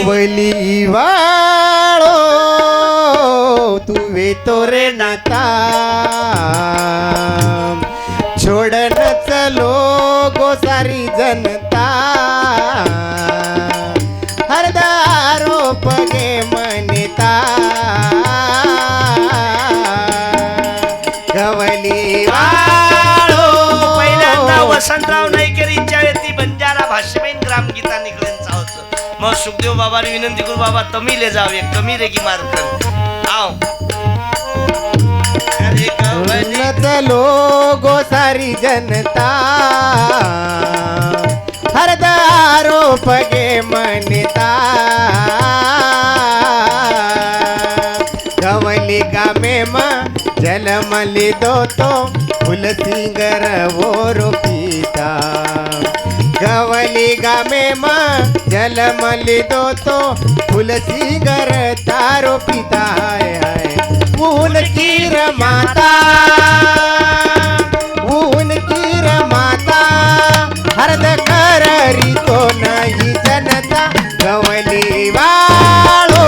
गवली वाळो तुवे तोरे नाता छोड़न चलो गो सारी जनता हरदारो पगे मनता गवली वाळो पहिल्यांदा वसंतराव नाईकरींच्या व्यक्ती बंजारा भाषेमेन ग्रामगीता निकलेंचा होतं मग सुखदेव बाबाने विनंती करू बाबा तमी ले जाओ एक कमी रे की मार कर आओ अरे गवली चलो गो सारी जनता हरदारो पगे मनता गवली गामे में जलमली दो तो फूल सिंगर वो रोपीता गवली गामे में जलमली दो तो फूल सिंगर तारो पिता है ऊन की रमाता ऊन की रमाता हरद कररी तो नहीं जनता गवली वाळो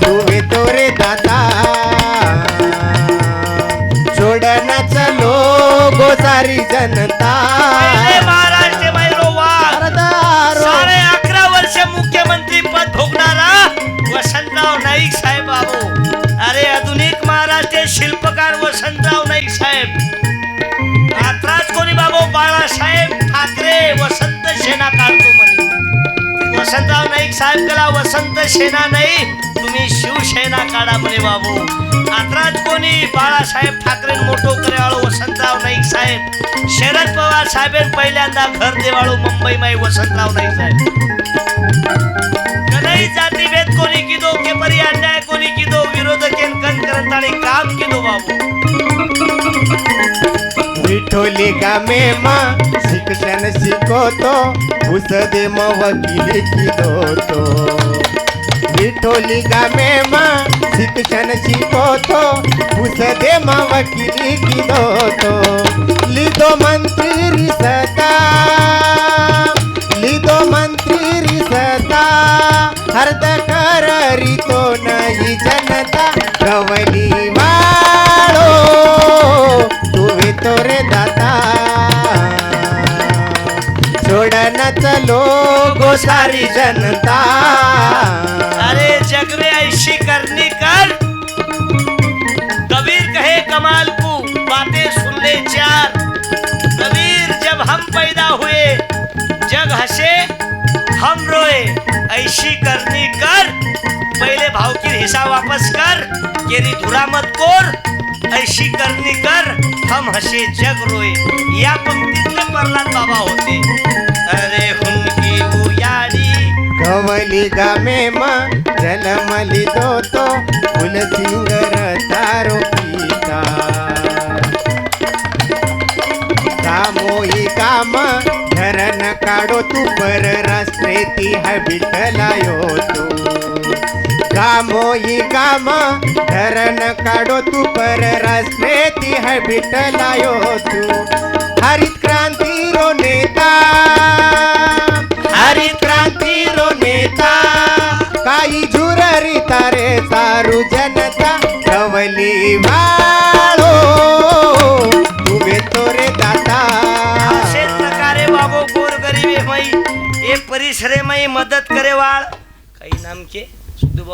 तुवे तोरे दाता छोड़ना चलो गो सारी जनता पहिले महाराष्ट्र मैरोवार हरदारो साडे 11 वर्ष मुख्यमंत्री पद भोगणारा वसंतराव नाईक साहेब बाबू अरे आधुनिक महाराष्ट्र शिल्पकार वसंतराव नाईक साहेब आत्राच कोणी बाबू बाळासाहेब ठाकरे वसंत सेना काढतो म्हणे वसंतराव नाईक साहेब कला वसंत सेना नाही तुम्ही शिवसेना काढा म्हणे बाबू आत्राच कोणी बाळासाहेब ठाकरे मोठो करेवाळो वसंतराव नाईक साहेब शरद पवार साहेब पहिल्यांदा घर देवाळो मुंबई माई वसंतराव नाईक साहेब कदाई जाती भेद कोणी किदो के परी अन्याय कोणी किदो विरोधकेन कन करताळे काम किदो बाबू विठोली गामे में शिक्षण शिकोतो उसदे म वकील किदोतो विठोली गामे में शिक्षण शिकोतो उसदे म वकील किदोतो लिदो मंत्री सता लिदो मंत्री सता हरद कररी तो नहीं जनता गवली वाळो तुवे तोरे दाता छोड़ना चलो गो सारी जनता अरे जग में ऐसी करनी कर कबीर कहे कमाल को बातें सुन ले चार कबीर जब हम पैदा हुए जग हंसे हम रोए ऐसी करनी कर पहले भाव की हिस्सा वापस कर केरी धुरा मत कोर ऐसी करनी कर हम हंसे जग रोए या पंक्तीतले प्रल्हाद बाबा होते अरे हुनकी उयारी गवली गामे में जलमली दो तो फूल सिंगर तारो पीता कामोही काम धरन काढो तू पर राष्ट्रे ती है बिटलायो तू कामोही काम धरन काढो तू पर राष्ट्रे ती है बिटलायो तू हरित क्रांति रो नेता हरित क्रांति रो नेता काही झुररी तारे सारू जनता गवली वाळो तुवे तोरे दाता असेच प्रकारे बाबू गोर गरीबे मई ए परिसरे मई मदत करे वाळ काही नाम के सुखदेव बाबू